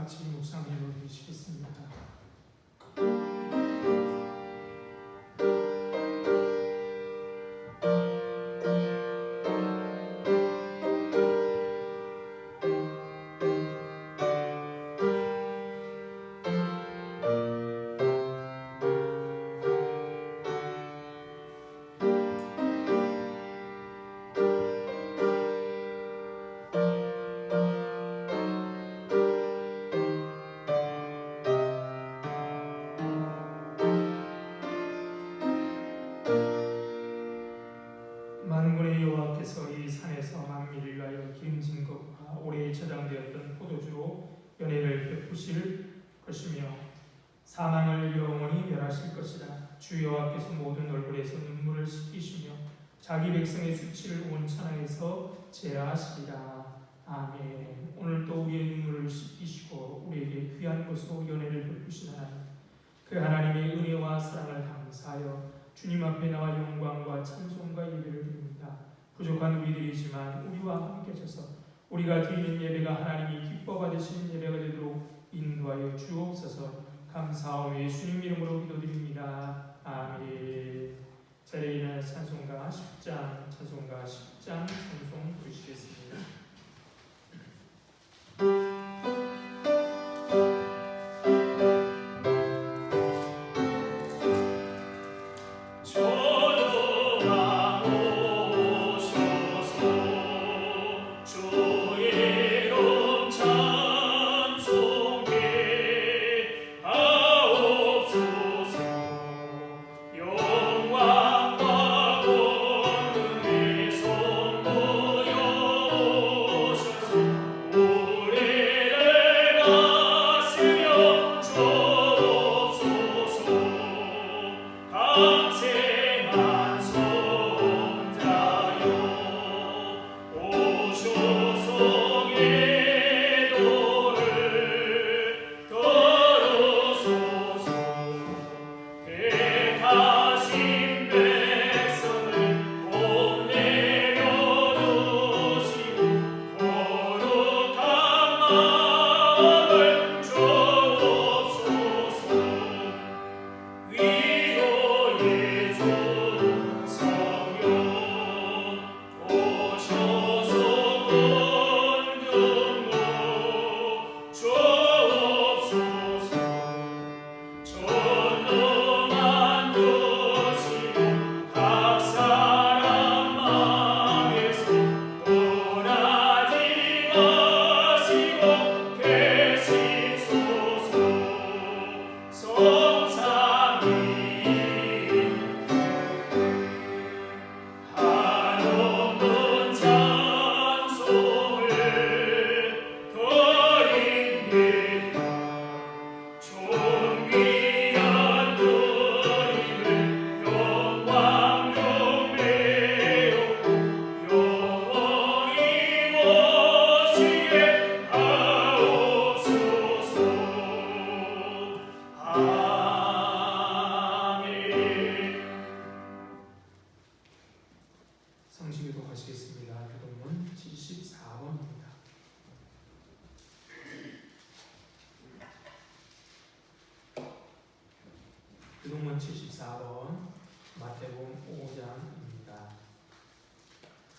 같이 묵상해 보시겠습니다. 만군의 여호와께서 이 산에서 만민을 위하여 기름진 것과 오래 저장되었던 포도주로 연회를 베푸실 것이며 사망을 영원히 멸하실 것이라. 주 여호와께서 모든 얼굴에서 눈물을 씻기시며 자기 백성의 수치를 온 천하에서 제하시리라. 아멘. 오늘도 우리의 눈물을 씻기시고 우리에게 귀한 것으로 연회를 베푸신 하나님, 그 하나님의 은혜와 사랑을 감사하여 주님 앞에 나와 영광과 찬송과 예배를 드립니다. 부족한 우리들이지만 우리와 함께 하셔서 우리가 드리는 예배가 하나님이 기뻐 받으시는 예배가 되도록 인도하여 주옵소서. 감사하며 예수님 이름으로 기도드립니다. 아멘. 자리에 일어나 찬송가 10장 찬송 부르시겠습니다. 성시기도 가시겠습니다. 교동문 74번입니다. 교동문 74번 마태복음 5장입니다.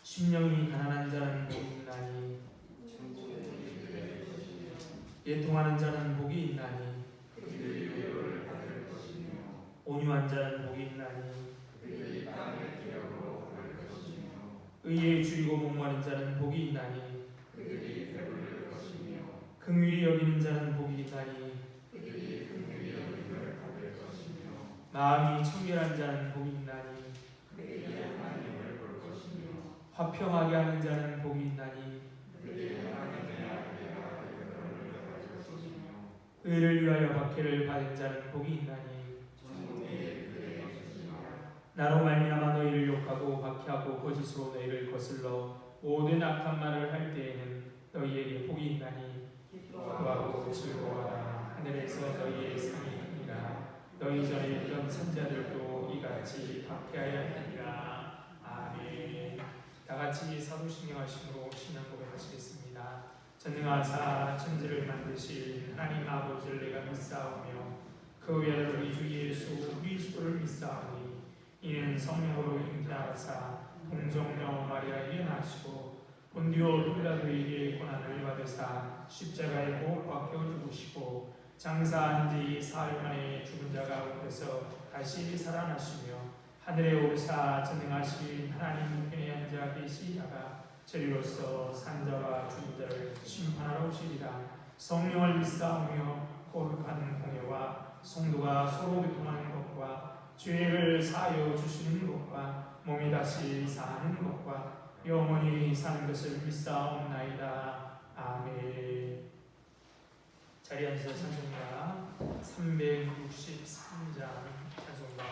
심령이 가난한 자는 복이 있나니 예통하는 자는 복이 있나니 온유한 자는 복이 있나니 의에 주이고 목마른 자는 복이 있나니 긍휼히 여기는 자는 복이 있나니 마음이 청결한 자는 복이 있나니 화평하게 하는 자는 복이 있나니 의를 위하여 박해를 받은 자는 복이 있나니 나로 말미암아 너희를 욕하고 박해하고 거짓으로 너희를 거슬러 모든 악한 말을 할 때에는 너희에게 복이 있나니 기뻐하고 즐거워하라. 하늘에서 너희의 상이 크니라. 너희 전에 있던 선자들도 이같이 박해하여 하니라. 아멘. 다같이 사도신경하심으로 신앙 고백하시겠습니다. 전능하사 천지를 만드신 하나님 아버지를 내가 믿사오며 그 외아들 우리 주 예수 그리스도를 믿사오니 이는 성령으로 잉태하사 동정녀 마리아에게 나시고 본디오 빌라도에게 고난을 받으사 십자가에 못 박혀 죽으시고 장사한 지 사흘 만에 죽은 자 가운데서 다시 살아나시며 하늘에 오르사 전능하신 하나님 편에 앉아 계시다가 저리로서 산자와 죽은 자를 심판하러 오시리라. 성령을 믿사오며 거룩한 공예와 성도가 서로 교통하는 것과 죄를 사하여 주시는 것과 몸이 다시 사는 것과 영원히 사는 것을 믿사옵나이다. 아멘. 자리에 앉아서 찬송가 363장 찬송가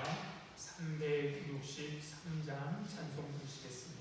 363장 찬송 부르시겠습니다.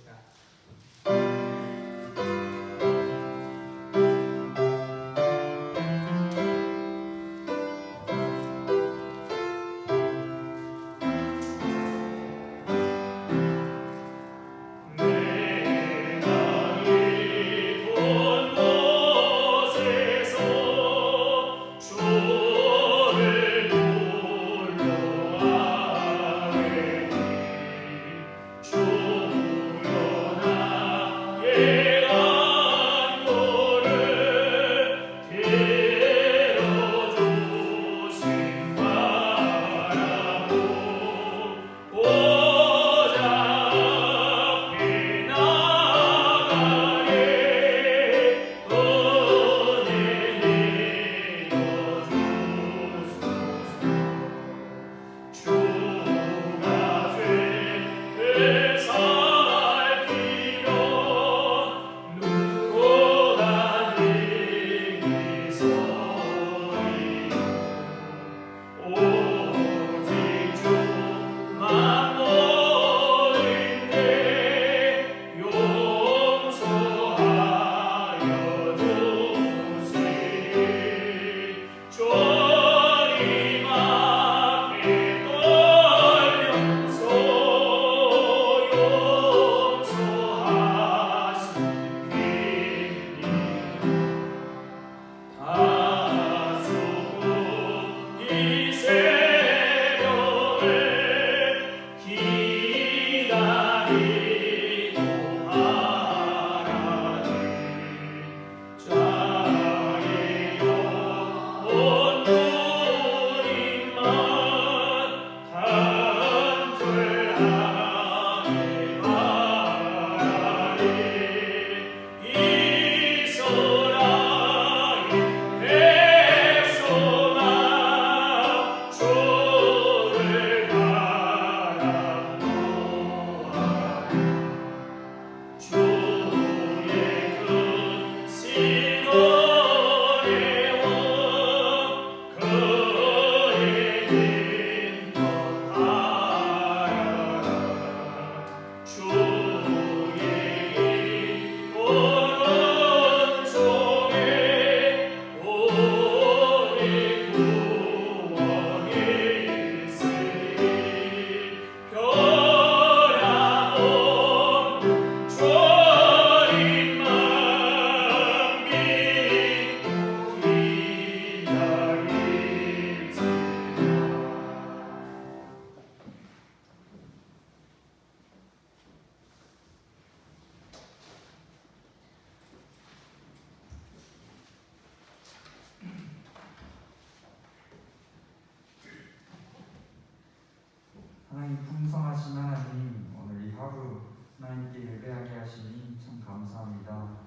하나님 풍성하신 하나님, 오늘 이 하루 하나님께 예배하게 하시니 참 감사합니다.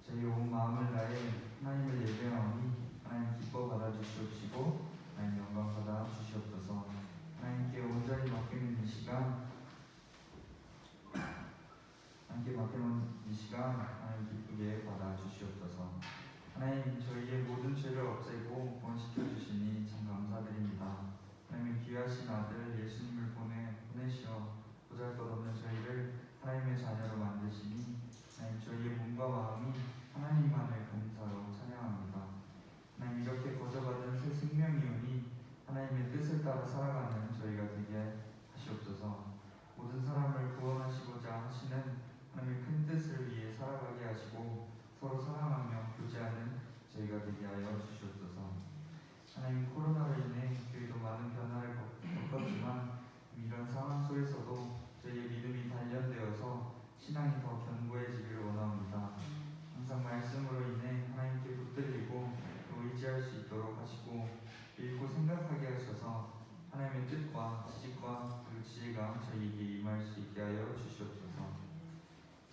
저희 온 마음을 다해 하나님을 예배하오니 하나님 기뻐 받아주시옵시고 하나님 영광 받아 주시옵소서. 하나님께 온전히 맡기는 이 시간, 하나님께 맡기는 이 시간 하나님 기쁘게 받아 주시옵소서. 하나님 저희의 모든 죄를 없애고 구원시켜 주시니 참 감사드립니다. 하나님 귀하신 아들 예수님을 보내시어 보잘것없는 저희를 하나님의 자녀로 만드시니 하나님 저희의 몸과 마음이 하나님만을 감사로 찬양합니다. 하나님 이렇게 거저받은 새 생명이오니 하나님의 뜻을 따라 살아가는 저희가 되게 하시옵소서. 모든 사람을 구원하시고자 하시는 하나님의 큰 뜻을 위해 살아가게 하시고 서로 사랑하며 교제하는 저희가 되게 하여 주시옵소서. 하나님, 코로나로 인해 교회도 많은 변화를 겪었지만 이런 상황 속에서도 저희의 믿음이 단련되어서 신앙이 더 견고해지기를 원합니다. 항상 말씀으로 인해 하나님께 붙들리고 또 의지할 수 있도록 하시고 읽고 생각하게 하셔서 하나님의 뜻과 지식과 그 지혜가 저희에게 임할 수 있게 하여 주시옵소서.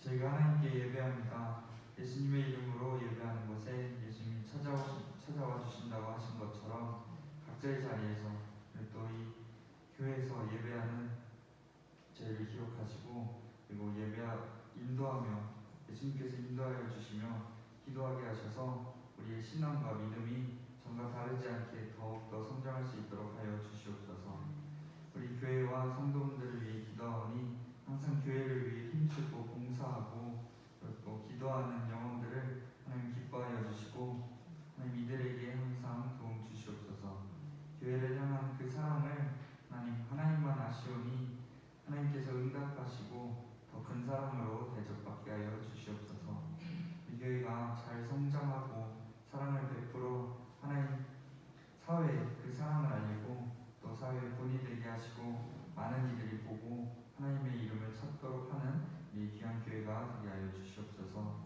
저희가 하나님께 예배합니다. 예수님의 이름으로 예배하는 곳에 예수님이 찾아와 주신다고 하신 것처럼 각자의 자리에서 또 이 교회에서 예배하는 저희를 기억하시고 그리고 인도하며 예수님께서 인도하여 주시며 기도하게 하셔서 우리의 신앙과 믿음이 전과 다르지 않게 더욱더 성장할 수 있도록 하여 주시옵소서. 우리 교회와 성도분들을 위해 기도하오니 항상 교회를 위해 힘쓰고 봉사하고 또 기도하는 영혼들을 하나님 기뻐하여 주시고 하나님 이들에게 항상 도움 주시옵소서. 교회를 향한 그 사랑을 하나님만 아시오니 하나님께서 응답하시고 더 큰 사랑으로 대접받게 하여 주시옵소서. 이 교회가 잘 성장하고 사랑을 베풀어 하나님 사회에 그 사랑을 알리고 또 사회의 본이 되게 하시고 많은 이들이 보고 하나님의 이름을 찾도록 하는 이 귀한 교회가 되게 하여 주시옵소서.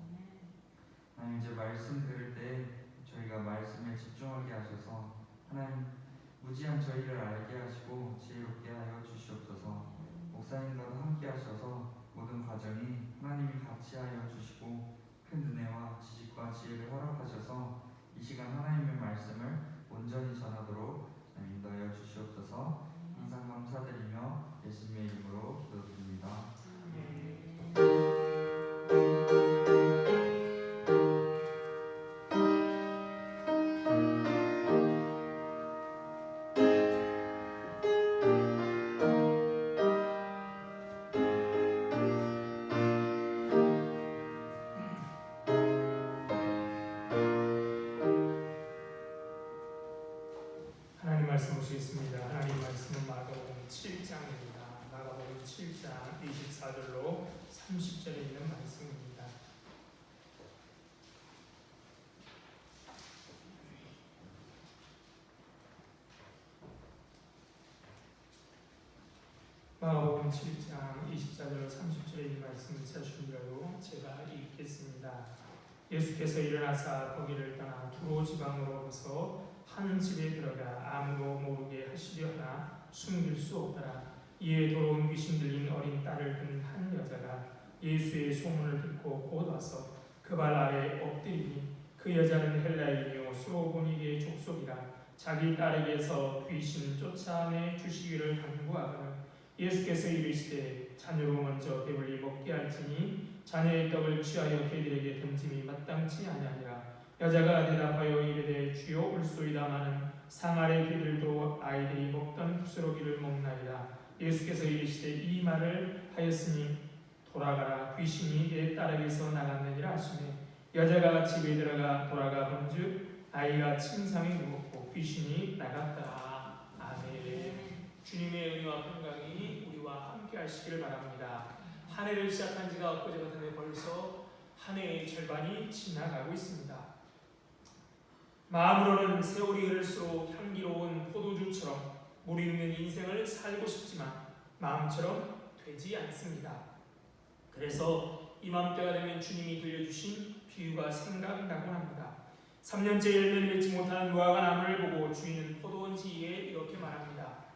하나님, 이제 말씀 들을 때 저희가 말씀에 집중하게 하셔서 하나님 무지한 저희를 알게 하시고 지혜롭게 하여 주시옵소서. 목사님과도 함께 하셔서 모든 과정이 하나님이 같이 하여 주시고 큰 은혜와 지식과 지혜를 허락하셔서 이 시간 하나님의 말씀을 온전히 전하도록 인도하여 주시옵소서. 항상 감사드리며 예수님의 이름으로 기도드립니다. 하나님 말씀 보시겠습니다. 하나님 말씀은 마가복음 7장입니다. 마가복음 7장 24절로 30절에 있는 말씀입니다. 마가복음 7장 24절로 30절에 있는 말씀을 찾으시므로 제가 읽겠습니다. 예수께서 일어나사 거기를 떠나 두로 지방으로서 한 집에 들어가 아무도 모르게 하시려 하나 숨길 수 없더라. 이에 더러운 귀신 들린 어린 딸을 둔 한 여자가 예수의 소문을 듣고 곧 와서 그 발 아래 엎드리니 그 여자는 헬라인이요 수로보니게의 족속이라. 자기 딸에게서 귀신 쫓아내 주시기를 간구하거늘 예수께서 이르시되 자녀로 먼저 배불리 먹게 할지니 자녀의 떡을 취하여 개들에게 던짐이 마땅치 아니하니라. 여자가 대답하여 이르되 주여 올소이다마는 상아래 개들도 아이들이 먹던 부스러기를 먹나이다. 예수께서 이르시되 이 말을 하였으니 돌아가라 귀신이 내 딸에게서 나갔느니라 하시매 여자가 집에 들어가 돌아가 본즉 아이가 침상에 누웠고 귀신이 나갔다. 아멘. 주님의 은혜와 평강이 우리와 함께 하시기를 바랍니다. 한 해를 시작한 지가 엊그제 같은데 벌써 한 해의 절반이 지나가고 있습니다. 마음으로는 세월이 흐를수록 향기로운 포도주처럼 물이 있는 인생을 살고 싶지만 마음처럼 되지 않습니다. 그래서 이맘때가 되면 주님이 들려주신 비유가 생각나곤 합니다. 3년째 열매를 맺지 못하는 무화과 나무를 보고 주인은 포도원지에 이렇게 말합니다.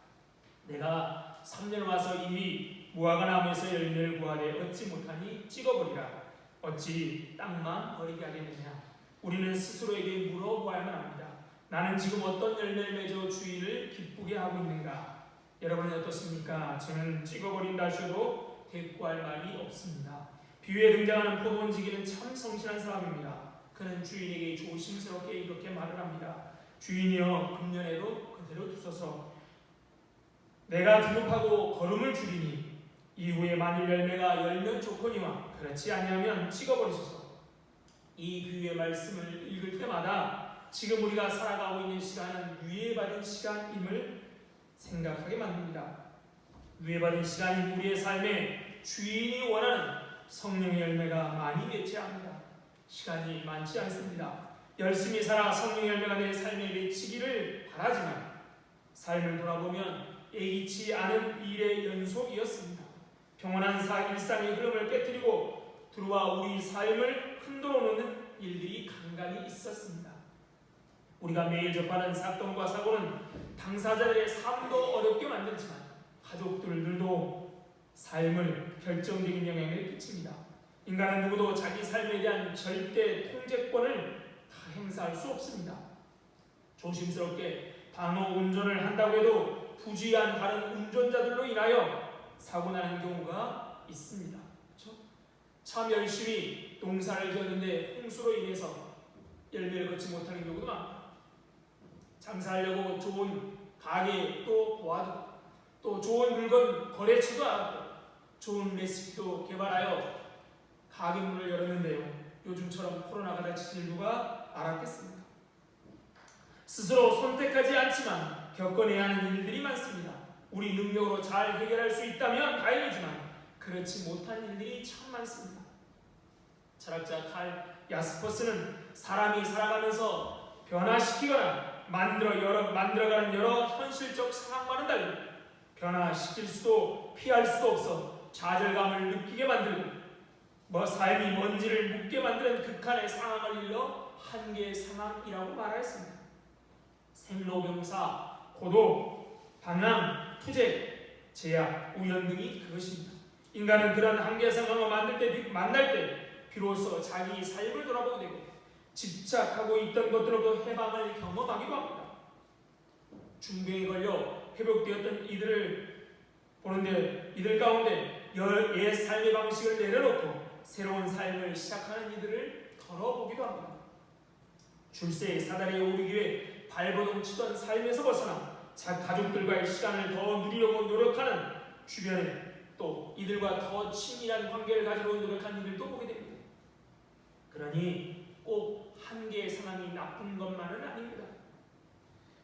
내가 3년 와서 이미 무화과 나무에서 열매를 구하되 얻지 못하니 찍어버리라. 어찌 땅만 버리게 하겠느냐. 우리는 스스로에게 물어보아야만 합니다. 나는 지금 어떤 열매를 맺어 주인을 기쁘게 하고 있는가? 여러분은 어떻습니까? 저는 찍어버린다 하셔도 대꾸할 말이 없습니다. 비유에 등장하는 포도원지기는 참 성실한 사람입니다. 그는 주인에게 조심스럽게 이렇게 말을 합니다. 주인이여 금년에도 그대로 두소서. 내가 두릅하고 거름을 줄이니 이후에 만일 열매가 열면 좋거니와 그렇지 아니하면 찍어버리소서. 이 비유의 말씀을 읽을 때마다 지금 우리가 살아가고 있는 시간은 유예받은 시간임을 생각하게 만듭니다. 유예받은 시간인 우리의 삶에 주인이 원하는 성령의 열매가 많이 맺혀야 합니다. 시간이 많지 않습니다. 열심히 살아 성령 열매가 내 삶에 맺히기를 바라지만 삶을 돌아보면 예기치 않은 일의 연속이었습니다. 평온한 일상의 흐름을 깨뜨리고 들어와 우리 삶을 흔들어 놓는 일들이 간간히 있었습니다. 우리가 매일 접하는 사건과 사고는 당사자들의 삶도 어렵게 만들지만 가족들도 삶을 결정적인 영향을 끼칩니다. 인간은 누구도 자기 삶에 대한 절대 통제권을 다 행사할 수 없습니다. 조심스럽게 방어 운전을 한다고 해도 부주의한 다른 운전자들로 인하여 사고 나는 경우가 있습니다. 그렇죠? 참 열심히 농사를 지었는데 홍수로 인해서 열매를 걷지 못하는 경우도 많습니다. 장사하려고 좋은 가게 또 도와주고 또 좋은 물건 거래처도 알았고 좋은 레시피도 개발하여 가게 문을 열었는데요. 요즘처럼 코로나가 닥칠 누가 알았겠습니까? 스스로 선택하지 않지만 겪어내야 하는 일들이 많습니다. 우리 능력으로 잘 해결할 수 있다면 다행이지만 그렇지 못한 일들이 참 많습니다. 철학자 칼 야스퍼스는 사람이 살아가면서 변화시키거나 만들어가는 여러 현실적 상황과는 달리 변화시킬 수도 피할 수도 없어 좌절감을 느끼게 만들고 삶이 뭔지를 묻게 만드는 극한의 상황을 일러 한계의 상황이라고 말하였습니다. 생로병사, 고독, 방황, 투쟁, 제약, 우연 등이 그것입니다. 인간은 그런 한계 상황을 만날 때 비로소 자기 삶을 돌아보게 되고 집착하고 있던 것들로부터 해방을 경험하기도 합니다. 중병에 걸려 회복되었던 이들을 보는데 이들 가운데 옛 삶의 방식을 내려놓고 새로운 삶을 시작하는 이들을 덜어보기도 합니다. 줄세의 사다리에 오르기 위해 발버둥 치던 삶에서 벗어나 가족들과의 시간을 더 누리려고 노력하는 주변에 또 이들과 더 친밀한 관계를 가지려고 노력하는 이들도 보게 됩니다. 그러니 꼭 한계의 상황이 나쁜 것만은 아닙니다.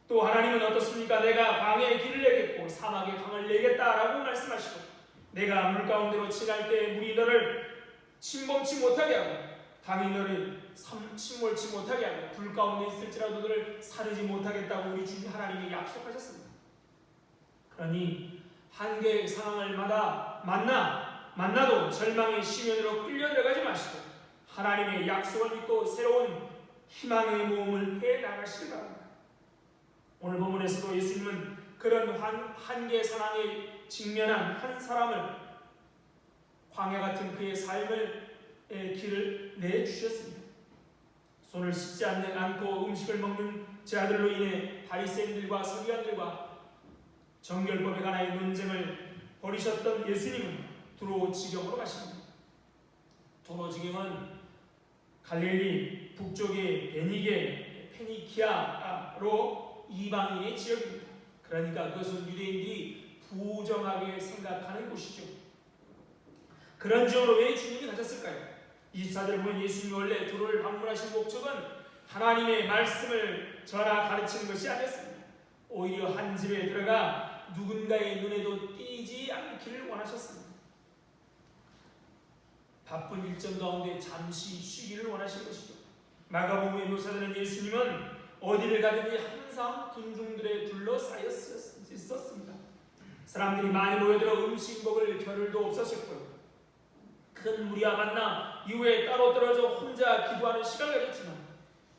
또 하나님은 어떻습니까? 내가 광야에 길을 내겠고 사막에 강을 내겠다라고 말씀하시고 내가 물 가운데로 지날 때 물이 너를 침범치 못하게 하고 강이 너를 침몰치 못하게 하고 불 가운데 있을지라도 너를 사르지 못하겠다고 우리 주님 하나님이 약속하셨습니다. 그러니 한계의 상황을 만나도 절망의 심연으로 끌려 들어가지 마시고 하나님의 약속을 믿고 새로운 희망의 모험을 해나가시기 바랍니다. 오늘 본문에서도 예수님은 그런 한계 상황에 직면한 한 사람을 광야 같은 그의 삶의 길을 내주셨습니다. 손을 씻지 않고 음식을 먹는 자들로 인해 바리새인들과 서기관들과 정결법에 관하여 논쟁을 벌이셨던 예수님은 두로 지경으로 가십니다. 두로 지경은 갈릴리 북쪽의 베니게 페니키아로 이방인의 지역입니다. 그러니까 그것은 유대인들이 부정하게 생각하는 곳이죠. 그런 지역으로 왜 주님이 가셨을까요? 24절에 보면 예수님이 원래 두로를 방문하신 목적은 하나님의 말씀을 전하 가르치는 것이 아니었습니다. 오히려 한 집에 들어가 누군가의 눈에도 띄지 않기를 원하셨습니다. 바쁜 일정 가운데 잠시 쉬기를 원하신 것이죠. 마가복음에 묘사되는 예수님은 어디를 가든지 항상 군중들에 둘러싸여 있었습니다. 사람들이 많이 모여들어 음식 먹을 겨를도 없었고요. 큰 무리와 만나 이후에 따로 떨어져 혼자 기도하는 시간을 가졌지만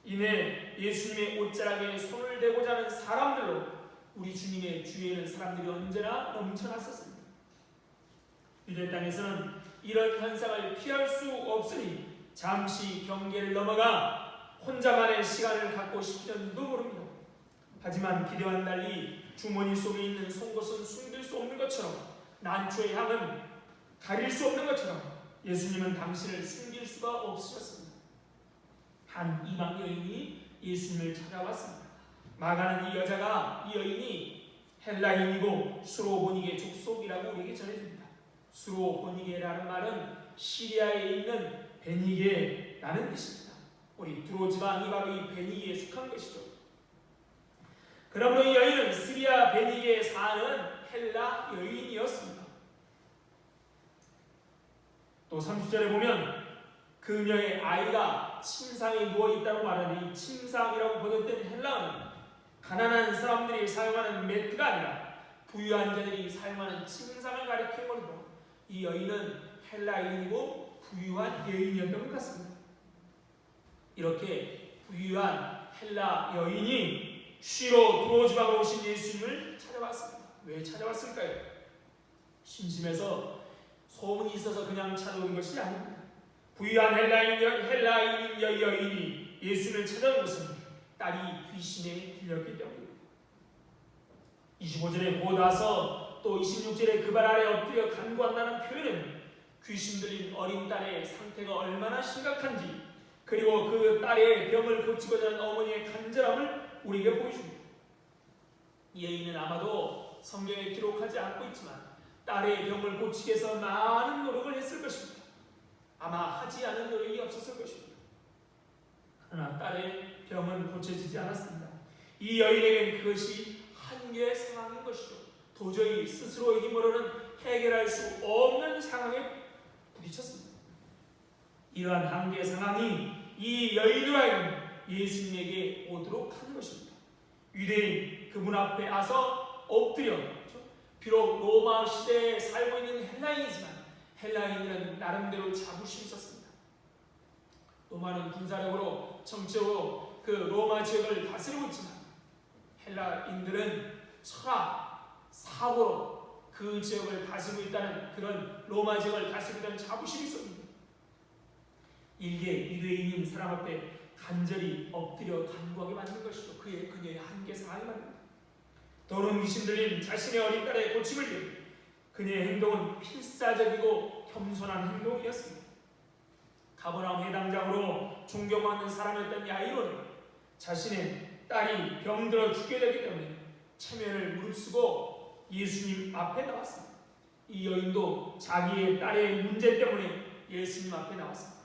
이내 예수님의 옷자락에 손을 대고자 하는 사람들로 우리 주님의 주위에는 사람들이 언제나 넘쳐났었습니다. 유대 땅에서는 이런 현상을 피할 수 없으니 잠시 경계를 넘어가 혼자만의 시간을 갖고 싶은지도 모릅니다. 하지만 기대와는 달리 주머니 속에 있는 송곳은 숨길 수 없는 것처럼 난초의 향은 가릴 수 없는 것처럼 예수님은 당신을 숨길 수가 없으셨습니다. 한 이방 여인이 예수님을 찾아왔습니다. 마가는 이 여인이 헬라인이고 수로보니게 족속이라고 우리에게 전해집니다. 수로보니게라는 말은 시리아에 있는 베니게라는 뜻입니다. 우리 두로 지방이 바로 이 베니게에 속한 것이죠. 그러므로 이 여인은 시리아 베니게에 사는 헬라 여인이었습니다. 또 30절에 보면 그녀의 아이가 자가 침상에 누워있다고 말하는 이 침상이라고 번역된 헬라어는 가난한 사람들이 사용하는 매트가 아니라 부유한 자들이 사용하는 침상을 가리키는 것으로 이 여인은 헬라인이고 부유한 여인이었던 것 같습니다. 이렇게 부유한 헬라 여인이 쉬러 두로지방에 오신 예수님을 찾아왔습니다. 왜 찾아왔을까요? 심심해서 소문이 있어서 그냥 찾아온 것이 아닙니다. 부유한 헬라인 여인이 예수님을 찾아온 것은 딸이 귀신에 들렸기 때문입니다. 25절에 보다서 또 26절에 그 발 아래 엎드려 간구한다는 표현은 귀신 들린 어린 딸의 상태가 얼마나 심각한지, 그리고 그 딸의 병을 고치고자 하는 어머니의 간절함을 우리에게 보여줍니다. 이 여인은 아마도 성경에 기록하지 않고 있지만 딸의 병을 고치기 위해서 많은 노력을 했을 것입니다. 아마 하지 않은 노력이 없었을 것입니다. 그러나 딸의 병은 고쳐지지 않았습니다. 이 여인에겐 그것이 한계의 상황인 것이죠. 도저히 스스로 힘으로는 해결할 수 없는 상황에 부딪혔습니다. 이러한 한계의 상황이 이 여인으로 하여금 예수님에게 오도록 하는 것입니다. 유대인 그분 앞에 와서 엎드려, 비록 로마 시대에 살고 있는 헬라인이지만 헬라인들은 나름대로 자부심이 있었습니다. 로마는 군사력으로 정치적으로 그 로마 지역을 다스리고 있지만 헬라인들은 철학, 사고로 그 지역을 다스리고 있다는 그런 로마 지역을 다스리고 있다는 자부심이 있었습니다. 일개 유대인인 사람 앞에 간절히 엎드려 간구하게 만든 것이죠. 그녀의 한계 상황이 만듭니다. 더러운 귀신 들린 자신의 어린 딸의 고침을 위해 그녀의 행동은 필사적이고 겸손한 행동이었습니다. 가버나움 해당장으로 존경받는 사람이었던 야이로는 자신의 딸이 병들어 죽게 되기 때문에 체면을 무릅쓰고 예수님 앞에 나왔습니다. 이 여인도 자기의 딸의 문제 때문에 예수님 앞에 나왔습니다.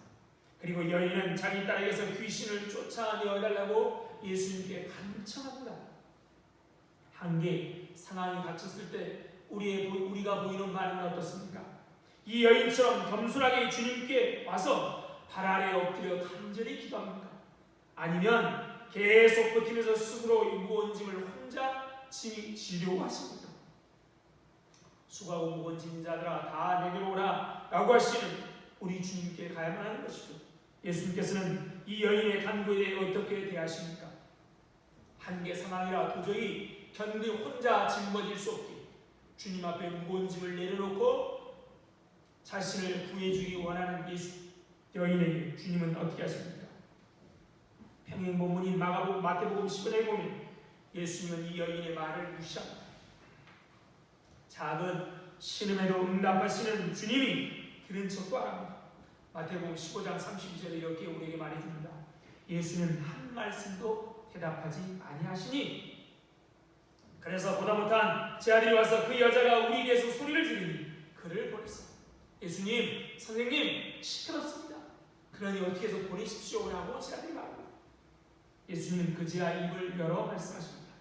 그리고 여인은 자기 딸에게서 귀신을 쫓아내어달라고 예수님께 간청합니다. 한계 상황이 닥쳤을 때 우리가 보이는 반응은 어떻습니까? 이 여인처럼 겸손하게 주님께 와서 발 아래에 엎드려 간절히 기도합니까? 아니면 계속 버티면서 스스로 무거운 짐을 혼자 지려고 하십니까? 수고하고 무거운 짐진 자들아 다 내게로 오라 라고 하시는 우리 주님께 가야만 하는 것이죠. 예수님께서는 이 여인의 간구에 대해 어떻게 대하십니까? 한계 상황이라 도저히 혼자 짊어질 수 없게 주님 앞에 무거운 짐을 내려놓고 자신을 구해주기 원하는 여인에게 주님은 어떻게 하십니까? 평행 본문인 마태복음 10장에 보면 예수님은 이 여인의 말을 무시합니다. 작은 신음에도 응답하시는 주님이 들은 척도 안 합니다. 마태복음 15장 32절에 이렇게 우리에게 말해줍니다. 예수는 한 말씀도 대답하지 아니하시니 그래서 보다 못한 제 아들이 와서 그 여자가 우리에게서 소리를 지르니 그를 보냈어. 예수님, 선생님, 시끄럽습니다. 그러니 어떻게 해서 보내십시오라고 제 아들이 말합니다. 예수님은 그제야 입을 열어 말씀하십니다.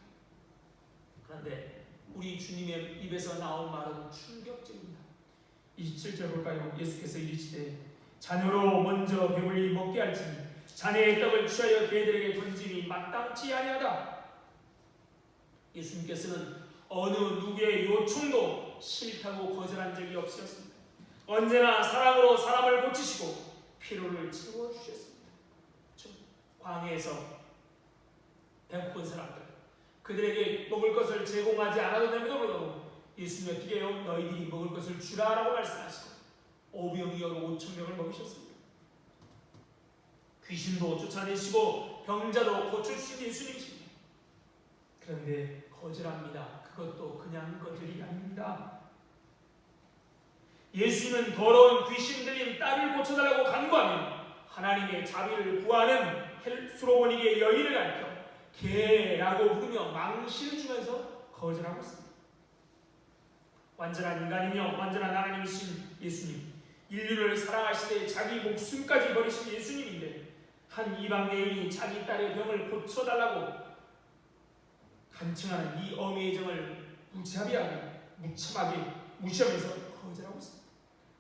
그런데 우리 주님의 입에서 나온 말은 충격적입니다. 27절 볼까요? 예수께서 이르시되 자녀로 먼저 배불리 먹게 할지니 자네의 떡을 취하여 그들에게 던지니 마땅치 아니하다. 예수님께서는 어느 누구의 요청도 싫다고 거절한 적이 없으셨습니다. 언제나 사랑으로 사람을 고치시고 피로를 채워주셨습니다. 광야에서 배고픈 사람들 그들에게 먹을 것을 제공하지 않아도 됩니다. 예수님이 어떻게 해요? 너희들이 먹을 것을 주라라고 말씀하시고 5병이어로 5,000명을 먹이셨습니다. 귀신도 쫓아내시고 병자도 고칠 수 있는 예수님이십니다. 그런데 거절합니다. 그것도 그냥 거절이 아닙니다. 예수님은 더러운 귀신 들린 딸을 고쳐달라고 간구하며 하나님의 자비를 구하는 수로보니게 여인을 가리켜 개라고 부르며 망신을 주면서 거절하고 있습니다. 완전한 인간이며 완전한 하나님이신 예수님, 인류를 사랑하시되 자기 목숨까지 버리신 예수님인데 한 이방 여인이 자기 딸의 병을 고쳐달라고 간청하는 이 어미의 정을 무참하게 무시하면서 거절하고 있습니다.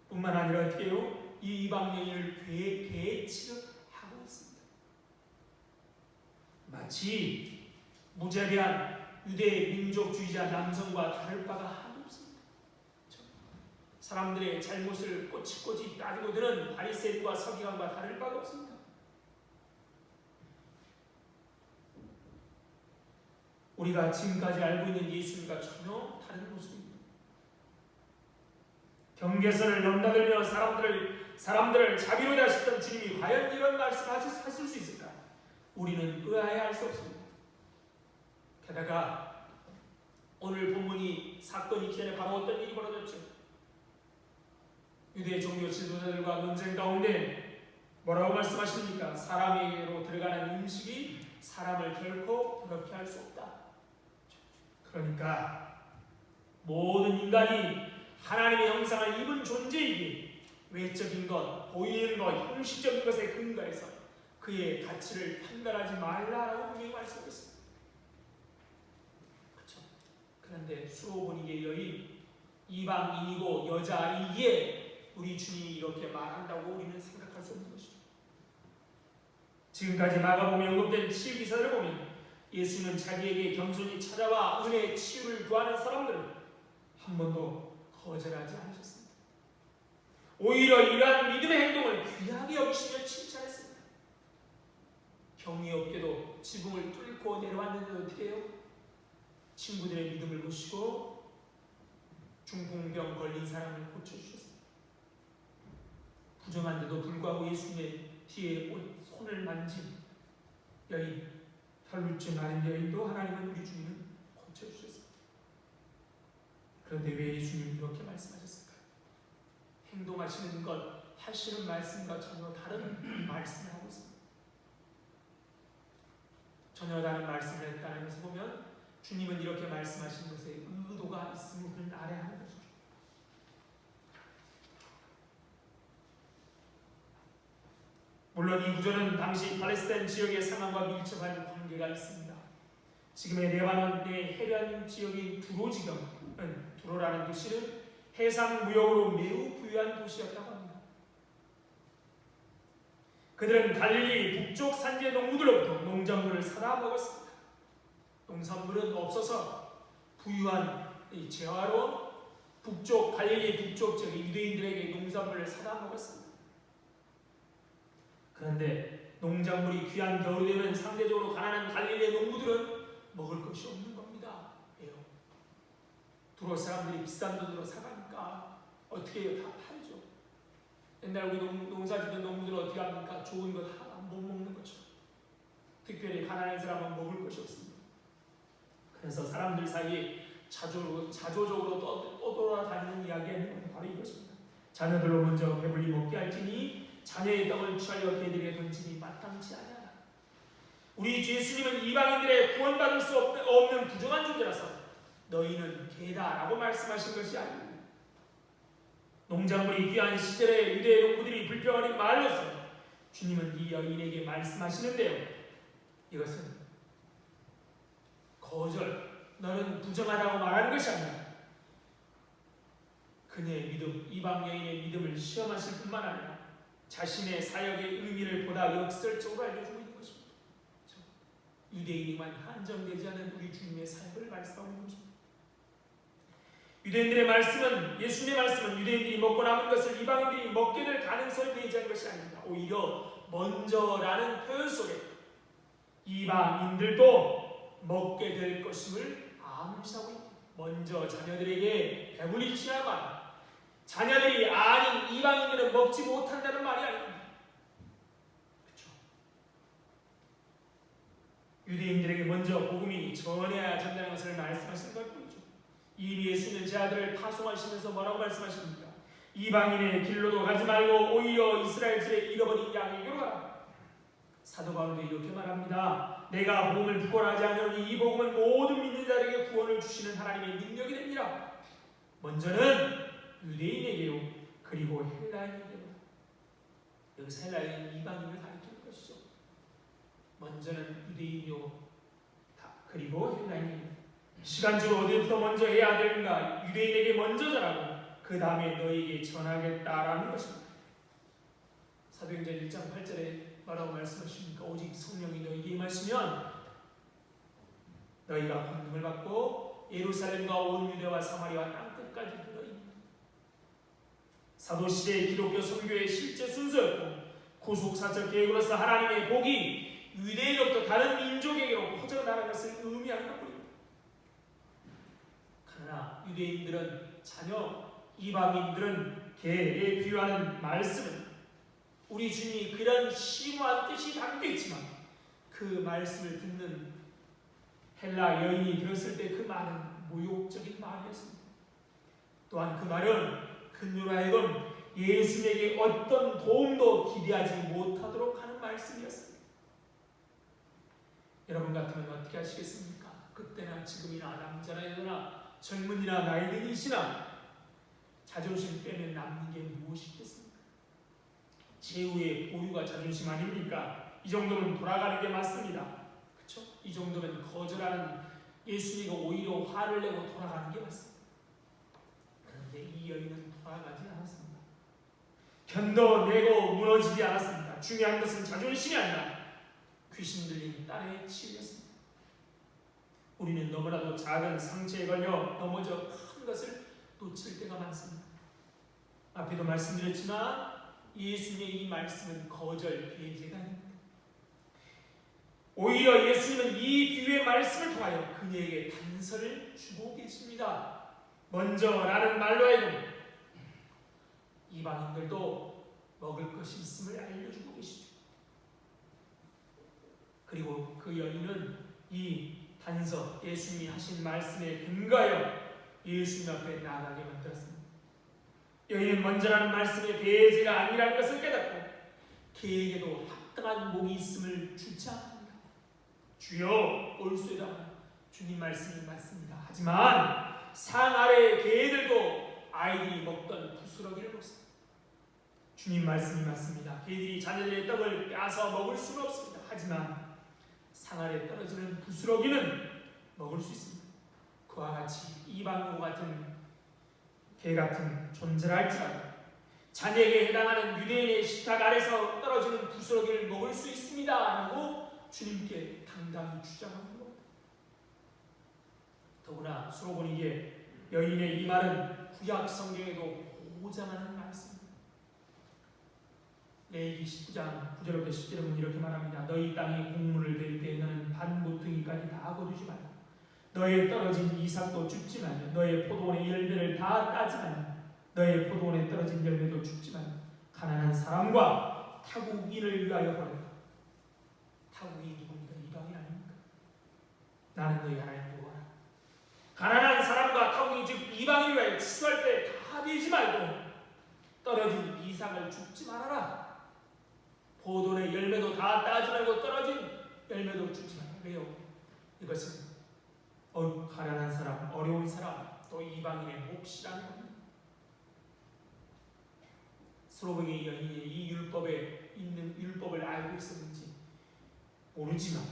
뿐만 아니라 어떻게 해요? 이 이방 여인을 개취급하고 있습니다. 마치 무자비한 유대 민족주의자 남성과 다를 바가 하나도 없습니다. 사람들의 잘못을 꼬치꼬치 따지고 드는 바리새인과 서기관과 다를 바가 없습니다. 우리가 지금까지 알고 있는 예수님과 전혀 다른 모습입니다. 경계선을 넘나들며 사람들을 자비로 다스렸던 주님이 과연 이런 말씀을 하실 수 있을까? 우리는 의아해할 수 없습니다. 게다가 오늘 본문이 사건 있기 전에 바로 어떤 일이 벌어졌죠? 유대 종교 지도자들과 논쟁 가운데 뭐라고 말씀하십니까? 사람에게로 들어가는 음식이 사람을 결코 더럽게 할 수 없다. 그러니까 모든 인간이 하나님의 형상을 입은 존재이기에 외적인 것, 보이는 것, 형식적인 것에 근거해서 그의 가치를 판단하지 말라라고 분명히 말씀하셨습니다. 그렇죠? 그런데 수로보니게 여인, 이방인이고 여자이기에 우리 주님이 이렇게 말한다고 우리는 생각할 수 없는 것입니다. 지금까지 마가복음에 언급된 치유 기사를 보면 예수는 자기에게 겸손히 찾아와 은혜의 치유를 구하는 사람들을 한 번도 거절하지 않으셨습니다. 오히려 이러한 믿음의 행동을 귀하게 여기시며 칭찬했습니다. 경위 없게도 지붕을 뚫고 내려왔는데 어떻게 해요? 친구들의 믿음을 보시고 중풍병 걸린 사람을 고쳐주셨습니다. 부정한데도 불구하고 예수님의 뒤에 손을 만진 여인, 혈루증 앓은 여인도 하나님은 우리 주님은 고쳐주셨습니다. 그런데 왜 예수님이 이렇게 말씀하셨을까요? 행동하시는 것, 하시는 말씀과 전혀 다른 말씀을 하고 있습니다. 전혀 다른 말씀을 했다는 것을 보면 주님은 이렇게 말씀하신 것에 의도가 있음을 알아야 하는 것이죠. 물론 이 구절은 당시 팔레스타인 지역의 상황과 밀접한 관계가 있습니다. 지금의 레바논의 해변 지역인 두로라는 도시는 해상 무역으로 매우 부유한 도시였다고 합니다. 그들은 갈릴리 북쪽 산지의 농부들로부터 농작물을 사다 먹었습니다. 농산물은 없어서 부유한 이 재화로 갈릴리 북쪽 지역 유대인들에게 농산물을 사다 먹었습니다. 그런데 농작물이 귀한 겨울이 되면 상대적으로 가난한 갈릴리의 농부들은 먹을 것이 없는 겁니다. 왜요? 두로 사람들이 비싼 돈으로 사가니까 어떻게 다 팔죠. 옛날 우리 농사짓는 농부들은 어떻게 합니까? 좋은 것 하나 못 먹는 거죠. 특별히 가난한 사람은 먹을 것이 없습니다. 그래서 사람들 사이에 자조적으로 떠돌아다니는 이야기는 바로 이것입니다. 자녀들로 먼저 배불리 먹게 할지니 자녀의 떡을 취하여 개들에게 던지니 마땅치 않아. 우리 예수님은 이방인들의 구원받을 수 없는 부정한 존재라서 너희는 개다라고 말씀하신 것이 아닙니다. 농작물이 귀한 시절에 유대 농부들이 불평하는 말로서 주님은 이 여인에게 말씀하시는데요. 이것은 너는 부정하다고 말하는 것이 아니라 그녀의 믿음, 이방 여인의 믿음을 시험하실 뿐만 아니라 자신의 사역의 의미를 보다 역설적으로 알려주고 있는 것입니다. 유대인에만 한정되지 않은 우리 주님의 사역을 말씀하는 것입니다. 유대인들의 말씀은, 예수님의 말씀은 유대인들이 먹고 남은 것을 이방인들이 먹게 될 가능성을 배제한 것이 아닙니다. 오히려 먼저라는 표현 속에 이방인들도 먹게 될 것임을 암시하고 있습니다. 먼저 자녀들에게 배불리 취하마, 자녀들이 아닌 이방인들은 먹지 못한다는 말이 아닙니다. 그렇죠? 유대인들에게 먼저 복음이 전해야 된다는 것을 말씀하시는 것 뿐이죠. 이미 예수는 제 아들을 파송하시면서 뭐라고 말씀하십니까? 이방인의 길로도 가지 말고 오히려 이스라엘 집에 잃어버린 양에게로 가라. 사도 바울도 이렇게 말합니다. 내가 복음을 부끄러워하지 않으니 이 복음은 모든 믿는 자에게 구원을 주시는 하나님의 능력이 됩니다. 먼저는 유대인에게요, 그리고 헬라인에게요. 여기서 헬라인은 이방인을 가리키는 것이죠. 먼저는 유대인이요, 그리고 헬라인이요. 시간적으로 어디부터 먼저 해야 되는가? 유대인에게 먼저 전하고 그 다음에 너희에게 전하겠다라는 것입니다. 사도행전 1장 8절에 뭐라고 말씀하십니까? 오직 성령이 너희에게 임하시면 너희가 권능을 받고 예루살렘과 온 유대와 사마리아 땅끝까지 이르리니. 사도시대의 기독교 선교의 실제 순서였고 구속사적 계획으로서 하나님의 복이 유대인으로부터 다른 민족에게로 퍼져나가는 것을 의미하는 것뿐입니다. 그러나 유대인들은 자녀, 이방인들은 개에 비유하는 말씀은 우리 주님이 그런 심오한 뜻이 담겨있지만 그 말씀을 듣는 헬라 여인이 들었을 때 그 말은 모욕적인 말이었습니다. 또한 그 말은 그녀로 하여금 예수님에게 어떤 도움도 기대하지 못하도록 하는 말씀이었습니다. 여러분 같으면 어떻게 하시겠습니까? 그때나 지금이나 남자나 여자나 젊은이나 나이든이시나 자존심 빼면 남는 게 무엇이겠습니까? 제후의 보류가 자존심 아닙니까? 이 정도면 돌아가는 게 맞습니다. 그렇죠? 이 정도면 거절하는 예수님이 오히려 화를 내고 돌아가는 게 맞습니다. 그런데 이 여인은 돌아가지 않았습니다. 견뎌내고 무너지지 않았습니다. 중요한 것은 자존심이 아니라 귀신 들린 딸의 치유였습니다. 우리는 너무나도 작은 상처에 걸려 넘어져 큰 것을 놓칠 때가 많습니다. 앞에도 말씀드렸지만 예수님의 이 말씀은 거절, 배제가 아닙니다. 오히려 예수님은 이 비유의 말씀을 통하여 그녀에게 단서를 주고 계십니다. 먼저라는 말로 하여금 이방인들도 먹을 것이 있음을 알려주고 계시죠. 그리고 그 여인은 이 단서, 예수님이 하신 말씀에 근거하여 예수님 앞에 나아가게 만들었습니다. 여인은 먼저라는 말씀의 배제가 아니라는 것을 깨닫고 개에게도 합당한 목이 있음을 주장합니다. 주여 올소이다. 주님 말씀이 맞습니다. 하지만 산 아래의 개들도 아이들이 먹던 부스러기를 먹습니다. 주님 말씀이 맞습니다. 개들이 자녀들의 떡을 빼앗아 먹을 수는 없습니다. 하지만 산 아래에 떨어지는 부스러기는 먹을 수 있습니다. 그와 같이 이방인과 같은 개 같은 존재를 할지라도 자녀에게 해당하는 유대인의 식탁 아래서 떨어지는 부스러기를 먹을 수 있습니다 라고 주님께 당당히 주장하는 겁니다. 더구나 수로보니게 여인의 이 말은 구약 성경에도 보장하는 말씀입니다. 레위기 19장 9절부터 10절은 이렇게 말합니다. 너희 땅에 곡물을 댈 때 너는 반 모퉁이까지 다 거두지 말라. 너의 떨어진 이삭도 줍지 말라. 너의 포도원의 열매를 다 따지 말라. 너의 포도원에 떨어진 열매도 줍지 말라. 가난한 사람과 타국인을 위하여 버려라. 타국인이 누굽니까? 이방인 아닙니까? 나는 너희 하나님 보아라. 가난한 사람과 타국인 즉 이방인을 위하여 추수할 때 다 베지 말고 떨어진 이삭을 줍지 말아라. 포도원의 열매도 다 따지 말고 떨어진 열매도 줍지 말아라. 왜요? 이것은 가난한 사람, 어려운 사람, 또 이방인의 몫이라는 겁니다. 수로보니 여인이 이 율법에 있는 율법을 알고 있었는지 모르지만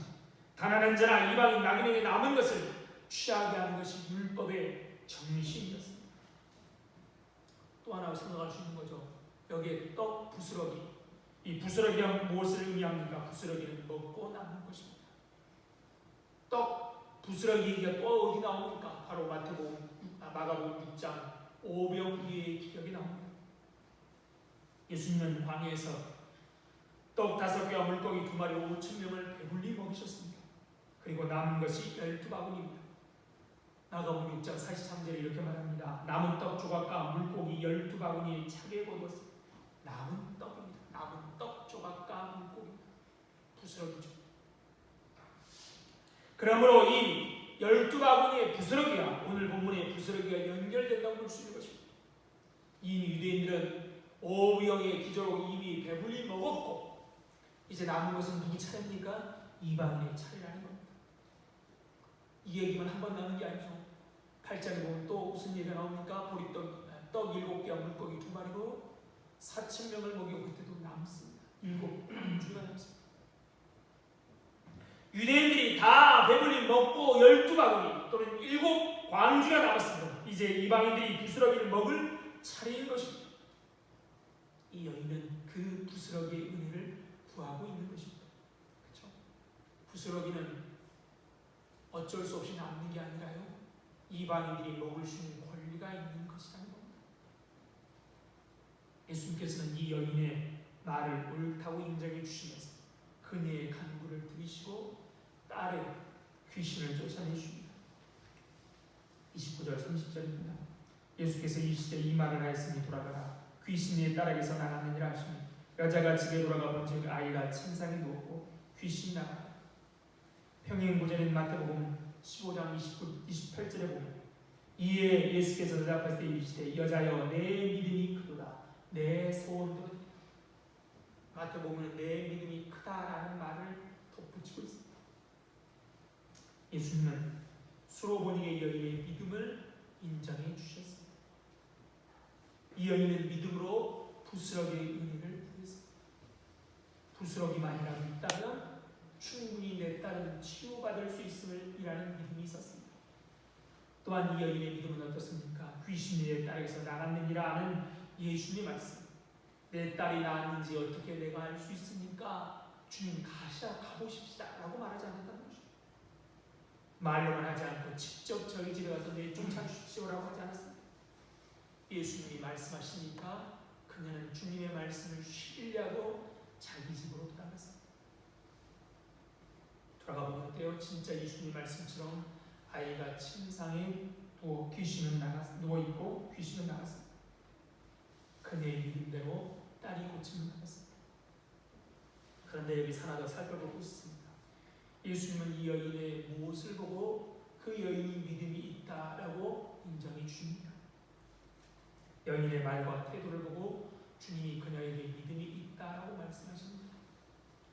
가난한 자나 이방인 나그네에게 남은 것을 취하게 하는 것이 율법의 정신이었습니다. 또 하나 생각할 수 있는 거죠. 여기에 떡 부스러기, 이 부스러기가 무엇을 의미합니까? 부스러기는 먹고 남는 것입니다. 떡 부스러기 얘기가 또 어디 나옵니까? 바로 마가복음 6장 오병이의 기적이 나옵니다. 예수님은 광야에서 떡 5개와 물고기 2마리 5,000명을 배불리 먹이셨습니다. 그리고 남은 것이 12바구니입니다. 마가복음 6장 43절에 이렇게 말합니다. 남은 떡 조각과 물고기 12바구니에 차게 거두었습니다. 남은 떡입니다. 남은 떡 조각과 물고기 부스러기죠. 그러므로 이 12바구니의 부스러기가 오늘 본문의 부스러기가 연결된다고 볼 수 있는 것입니다. 이미 유대인들은 오병의 기저로 이미 배불리 먹었고 이제 남은 것은 누구 차례입니까? 이방인의 차례라는 겁니다. 이 얘기만 한 번 나오는 게 아니죠. 8장에 보면 또 무슨 얘기가 나옵니까? 보리떡 7개와 물고기 2마리로 4,000명을 먹이고 그때도 남습니다. 7주가 남습니다. 유대인들이 다 배불리 먹고 12바구니 또는 7광주가 남았습니다. 이제 이방인들이 부스러기를 먹을 차례인 것입니다. 이 여인은 그 부스러기의 은혜를 구하고 있는 것입니다. 그렇죠? 부스러기는 어쩔 수 없이 남는 게 아니라요, 이방인들이 먹을 수 있는 권리가 있는 것이라는 겁니다. 예수님께서는 이 여인의 말을 옳다고 인정해 주시면서 그녀의 간구를 들으시고 딸의 귀신을 쫓아내십니다. 29절 30절입니다. 예수께서 이 시대에 이 말을 하였으니 돌아가라, 귀신이 내 딸에게서 나갔느니라 하시니 여자가 집에 돌아가 본즉 아이가 침상에 누웠고 귀신이 나갔다. 평행구절인 마태복음 15장 28절에 보면 이에 예수께서 대답하실 때 이르시되 여자여 내 믿음이 크도다, 내 소원대로 되리라. 마태복음은 내 믿음이 크다라는 말을 덧붙이고 있습니다. 예수님은 수로보니게 여인의 믿음을 인정해 주셨습니다. 이 여인은 믿음으로 부스러기의 은혜를 구했습니다. 부스러기만이라도 있다면 충분히 내 딸은 치유받을 수 있음을 이라는 믿음이 있었습니다. 또한 이 여인의 믿음은 어떻습니까? 귀신이 내 딸에게서 나갔느니라 하는 예수님의 말씀. 내 딸이 나았는지 어떻게 내가 알 수 있습니까? 주님 가보십시다 라고 말하지 않았다는 것입니다. 말로만 하지 않고 직접 저희 집에 가서 내 쫓아주십시오라고 하지 않았습니다. 예수님이 말씀하시니까 그녀는 주님의 말씀을 신뢰하고 자기 집으로 돌아갔습니다. 돌아가 보면 어때요? 진짜 예수님 말씀처럼 아이가 침상에 누워있고 귀신은 나갔습니다. 그녀의 믿음대로 딸이 고침을 받았습니다. 그런데 여기서 하나 더 살펴보고 있습니다. 예수님은 이 여인의 무엇을 보고 그 여인이 믿음이 있다라고 인정해 주십니다. 여인의 말과 태도를 보고 주님이 그녀에게 믿음이 있다라고 말씀하십니다.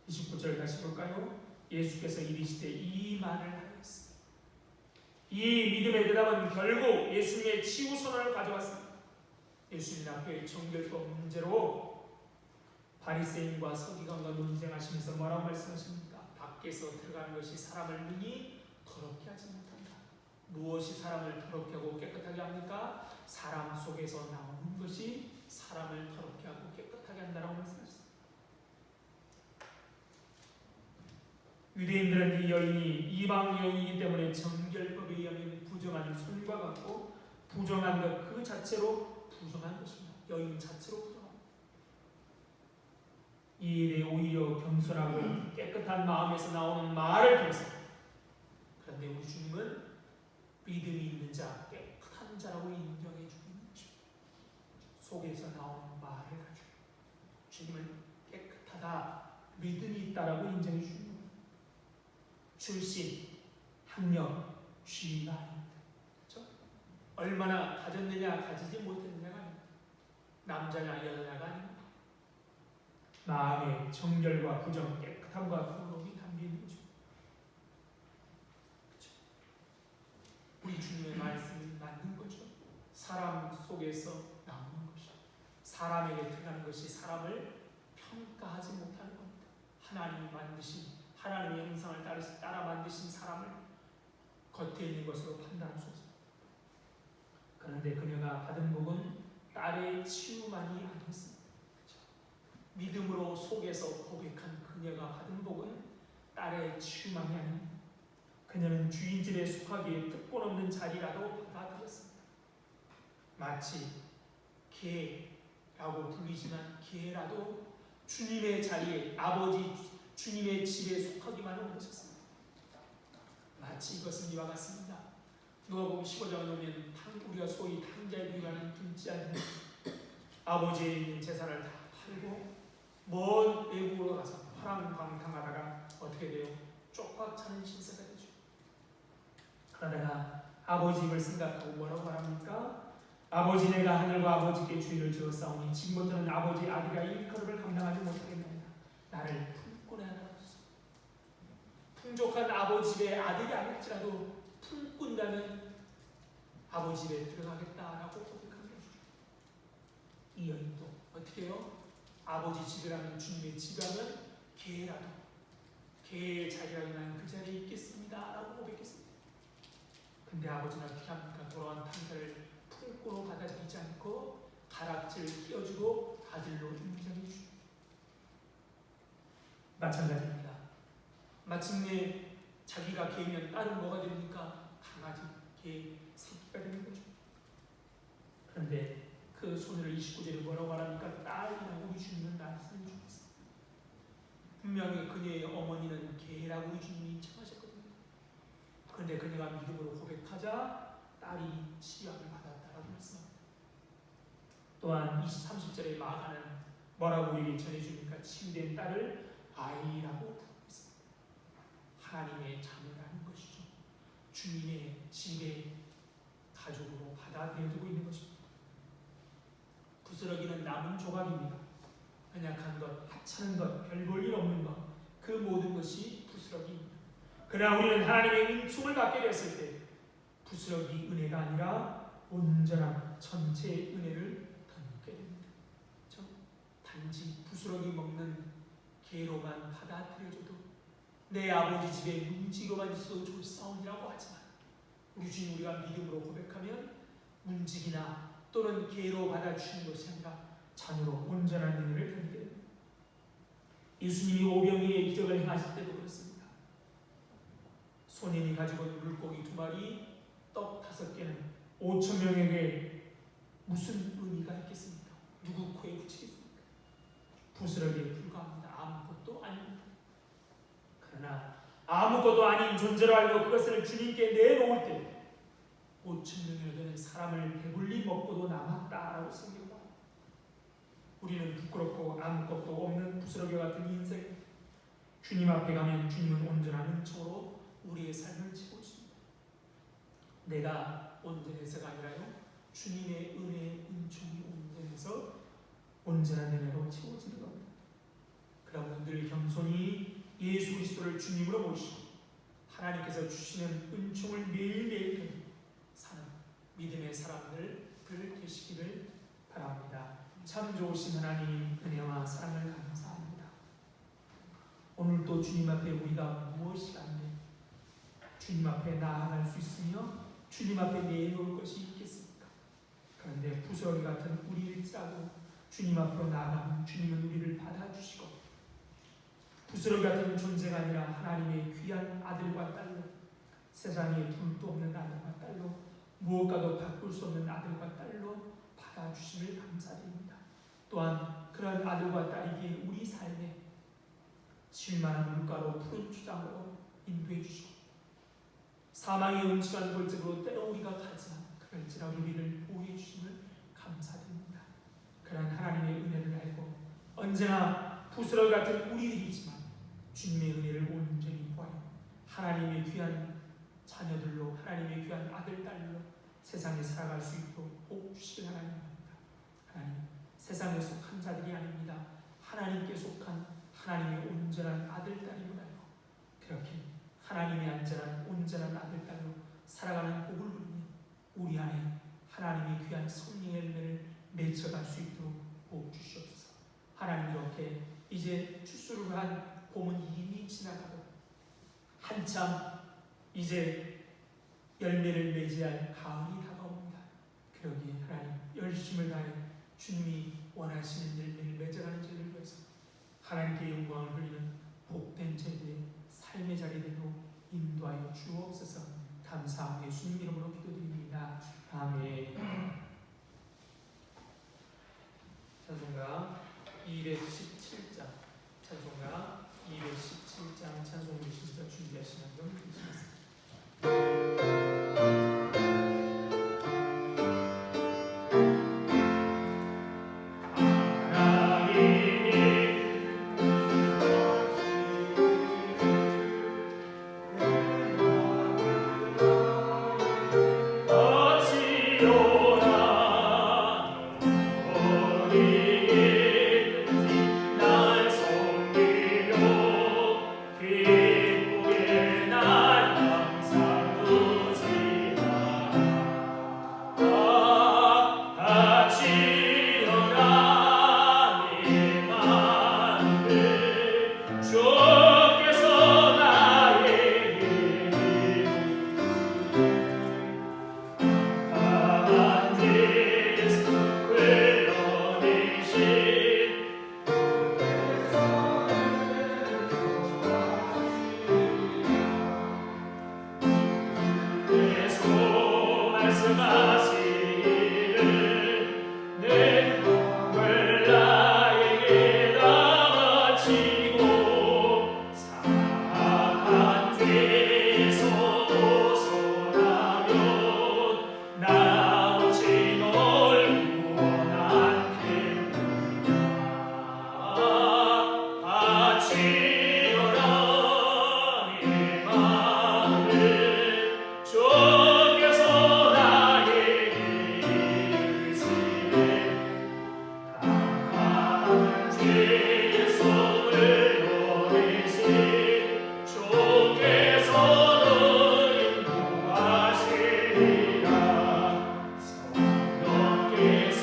29절 다시 볼까요? 예수께서 이르시되 이 말을 하였습니다. 이 믿음의 대답은 결국 예수님의 치유 선언을 가져왔습니다. 예수님 앞에 정결법 문제로 바리새인과 서기관과 논쟁하시면서 뭐라고 말씀하십니까? 밖에서 들어가는 것이 사람을 능히 더럽게 하지 못한다. 무엇이 사람을 더럽게 하고 깨끗하게 합니까? 사람 속에서 나오는 것이 사람을 더럽게 하고 깨끗하게 한다라고 말씀하셨습니다. 유대인들은 이 여인이 이방 여인이기 때문에 정결법에 의하면 부정한 손과 같고 부정한 것 그 자체로 부정한 것입니다. 여인 자체로 부정합니다. 이에 대해 오히려 겸손하고 깨끗한 마음에서 나오는 말을 통해서, 그런데 우리 주님은 믿음이 있는 자, 깨끗한 자라고 인정해 주고 있는 것입니다. 속에서 나오는 말을 가지고 주님은 깨끗하다, 믿음이 있다라고 인정해 주는 거예요. 출신, 학력, 지위가 아닙니다. 그렇죠? 얼마나 가졌느냐 가지지 못했느냐가 아닙니다. 남자냐 여자냐가 아닙니다. 마음의 정결과 부정, 깨끗함과 거룩이 담겨있는 거죠. 그렇죠? 우리 주님의 말씀이 맞는 거죠. 사람 속에서 나오는 것이, 사람에게 들어가는 것이 사람을 평가하지 못하는 겁니다. 하나님이 만드신, 하나님의 형상을 따라 만드신 사람을 겉에 있는 것으로 판단할 수 없습니다. 그런데 그녀가 받은 복은 딸의 치유만이 아니었습니다. 그렇죠? 믿음으로 속에서 고백한 그녀가 받은 복은 딸의 치유만이 아닙니다. 그녀는 주인 집에 속하기에 특권 없는 자리라도 받아들였습니다. 마치 개라고 불리지만 개라도 주님의 자리에, 아버지 주님의 집에 속하기만 원하셨습니다. 마치 이것은 이와 같습니다. 누가복음 15장에 보면 우리가 소위 탕자에 비유하는 김치아들은 아버지에 있는 재산을 다 팔고 먼 외국으로 가서 화랑방탕하다가 어떻게 돼요? 쪽박 차는 신세가 되죠. 그러다가 아버지 입을 생각하고 뭐라고 말합니까? 아버지, 내가 하늘과 아버지께 죄를 지었사오니 지금부터는 아버지 아들이라 일컬음을 감당하지 못하겠나이다. 나를 품꾼에 하라 하소서. 풍족한 아버지 집의 아들이 아닐지라도 품꾼이라면 아버지 집에 들어가겠다라고 고백한 거죠. 이 여인도 어떻게 해요? 아버지 집이라면, 주님의 집이라면 개라도, 개의 자리라면 나는 그 자리에 있겠습니다 라고 고백했습니다. 근데 아버지는 어떻게 합니까? 돌아온 탕자를 품꾼으로 받아들이지 않고 가락지를 끼워주고 아들로 인정해 주십니다. 마찬가지입니다. 마침내 자기가 개면 딸은 뭐가 됩니까? 강아지, 개, 새끼가 되는 거죠. 그런데 그 손을 29절에 뭐라고 말합니까? 딸이라고 우리 주님은 말씀해 주셨습니다. 분명히 그녀의 어머니는 개라고 우리 주님이 인정하셨거든요. 그런데 그녀가 믿음으로 고백하자 딸이 치유함을 받았다라고 말씀합니다. 또한 20, 30절에 마가는 뭐라고 우리에게 전해줍니까? 치유된 딸을 아이라고 부르고 있습니다. 하나님의 자녀라는 것이죠. 주님의 집에 가족으로 받아들여지고 있는 것입니다. 부스러기는 남은 조각입니다. 연약한 것, 하찮은 것, 별 볼 일 없는 것, 그 모든 것이 부스러기입니다. 그러나 우리는 하나님의 은총을 받게 되었을 때 부스러기 은혜가 아니라 온전한 전체의 은혜를 얻게 됩니다. 그렇죠? 단지 부스러기 먹는 개로만 받아들여져도 내 아버지 집에 문지기로만 있어도 좋사오니라고 하지만 우리 주님 우리가 믿음으로 고백하면 문지기나 또는 개로 받아주시는 것이 아니라 자녀로 온전한 은혜를 받게 됩니다. 예수님이 오병이의 기적을 행하실 때도 그렇습니다. 소년이 가지고 있는 물고기 2마리, 떡 5개는 5,000명에게 무슨 의미가 있겠습니까? 누구 코에 붙이겠습니까? 부스러기에 불과합니다. 아무것도 아닙니다. 그러나 아무것도 아닌 존재로 알고 그것을 주님께 내놓을 때 5,000명이나 되는 사람을 배불리 먹고도 남았다라고 성경합니다. 우리는 부끄럽고 아무것도 없는 부스러기 같은 인생, 주님 앞에 가면 주님은 온전한 은총으로 우리의 삶을 채워주십니다. 내가 온전해서가 아니라요, 주님의 은혜의 은총이 온전해서 온전한 은혜로 채워지는 겁니다. 그러므로 늘 겸손히 예수 그리스도를 주님으로 모시고 하나님께서 주시는 은총을 매일매일 사는 믿음의 사람들 되시기를 바랍니다. 참 좋으신 하나님 은혜와 사랑을 감사합니다. 오늘도 주님 앞에 우리가 무엇이 안돼 주님 앞에 나아갈 수 있으며 주님 앞에 내놓을 것이 있겠습니까? 그런데 부스러기 같은 우리일지라도 주님 앞으로 나아가면 주님은 우리를 받아주시고 부스러기 같은 존재가 아니라 하나님의 귀한 아들과 딸로, 세상에 둘도 없는 아들과 딸로, 무엇과도 바꿀 수 없는 아들과 딸로 받아주심을 감사드립니다. 또한 그런 아들과 딸이기에 우리 삶에 쉴만한 물가로 푸른 추장으로 인도해 주시고 사망의 음침한 골짜기로 때로 우리가 가지만 그럴지라도 우리를 보호해 주심을 감사드립니다. 그런 하나님의 은혜를 알고 언제나 부스러기 같은 우리들이지만 주님의 은혜를 온전히 구하여 하나님의 귀한 자녀들로, 하나님의 귀한 아들, 딸로 세상에 살아갈 수 있도록 복 주시길 하나님입니다. 하나님, 세상에 속한 자들이 아닙니다. 하나님께 속한 하나님의 온전한 아들, 딸임을 알고 그렇게 하나님의 안전한 온전한 아들, 딸로 살아가는 복을 누리며 우리 안에 하나님의 귀한 성령의 열매를 맺어갈 수 있도록 복 주시옵소서. 하나님, 이렇게 이제 추수를 한 봄은 이미 지나가고 한참 이제 열매를 맺어야 할 가을이 다가옵니다. 그러기에 하나님 열심을 다해 주님이 원하시는 열매를 맺어가는 저희를 위해서 하나님께 영광을 돌리는 복된 저희들의 삶의 자리대로 인도하여 주옵소서. 감사하며 예수님 이름으로 기도드립니다. 아멘. 찬송가 217장, 찬송가 217장 찬송 주시면서 준비하시는 분 계시겠습니다. 아 말씀하시기를 내 몸을 나에게 다 바치고 사악한 죄에서 벗어나면 나 오직 널 구원하겠느냐. 바치어라 내 마음을 주께서 나에게 이르시되 깜깜한 죄의 속을 너내신 주께서 너를 인도하시리라. 성령께서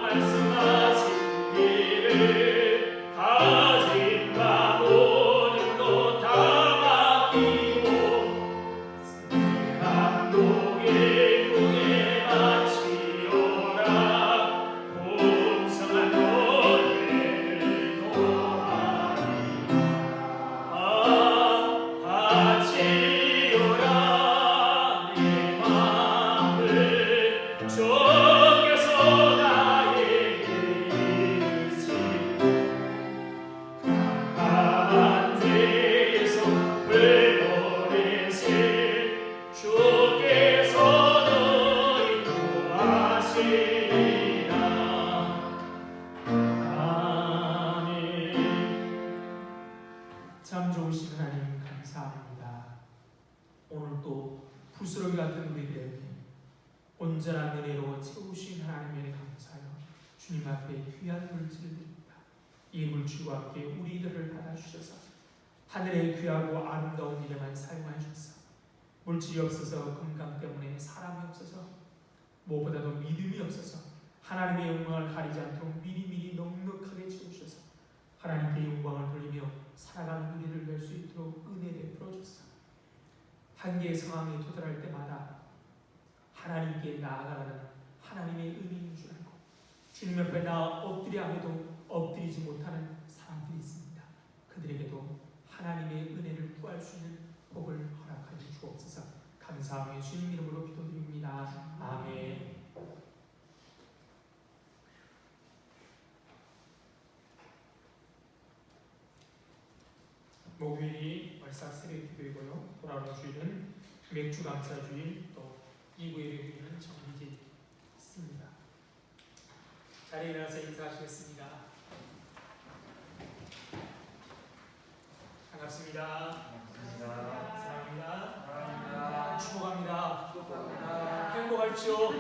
말씀하시기를 가진 바 모든 것 다 맡기고 감독의 꿈에 바치어라. 풍성한 노래를 더하리라. 바치어라 내 마음을 주께서 나에게 이르시되 깜깜한 죄의 속을 너내신 주께서 너를 인도하시리라. 아멘. 참 좋으신 하나님 감사합니다. 오늘 또 부스러기 같은 우리들에게 온전한 은혜로 채우신 하나님의 감사요 주님 앞에 귀한 물질을 드립니다. 이 물질과 함께 우리들을 받아주셔서 하늘의 귀하고 아름다운 일에만 사용하셔서 물질이 없어서 건강 때문에 사람이 없어서 무엇보다도 믿음이 없어서 하나님의 영광을 가리지 않도록 미리미리 넉넉하게 채우셔서 하나님께 영광을 돌리며 살아가는 우리를 낼 수 있도록 은혜 베풀어 주소서. 한계의 상황에 도달할 때마다 하나님께 나아가라는 하나님의 의미인 줄 알고 주님 옆에 나아 엎드려 해도 엎드리지 못하는 사람들이 있습니다. 그들에게도 하나님의 은혜를 구할 수 있는 복을 허락하여 주옵소서. 감사하며 주님 이름으로 기도드립니다. 아멘. 목요일이 월삭 새벽 기도이고요. 돌아오는 주일은 맥주 감사 주일, 또 2부 예배주일은 정리제 있습니다. 자리에 일어나서 인사하시겠습니다. 반갑습니다. 사랑합니다. 축복합니다. 행복하십시오.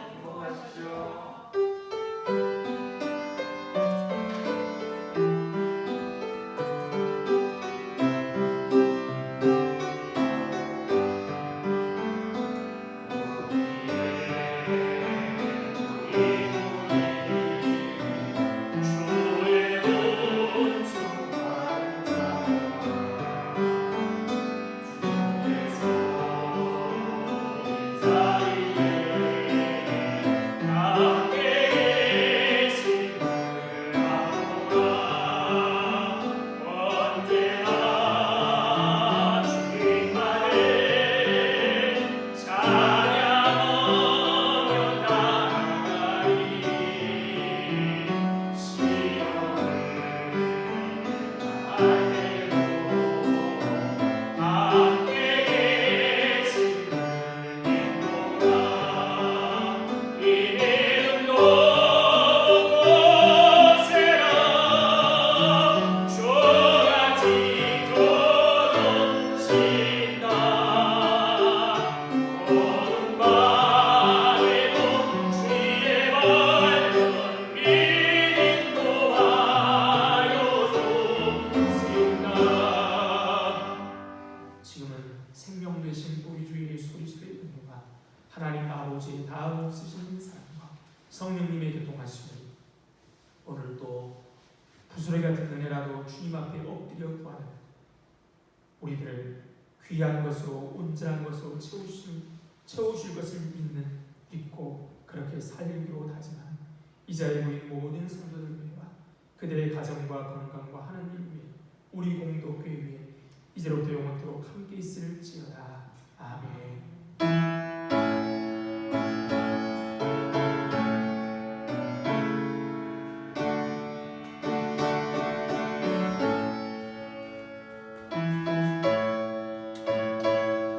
성령님의 교통하심을 오늘 또 부스러기 같은 은혜라도 주님 앞에 엎드려 구하는 우리들을 귀한 것으로 온전한 것으로 채우실 것을 믿고 그렇게 살기로 다짐한 이 자리에 모인 모든 성도들 위해와 그들의 가정과 건강과 하는 일 위해 우리 공동교회 위해 이제로부터 영원토록 함께 있을지어다. 아멘.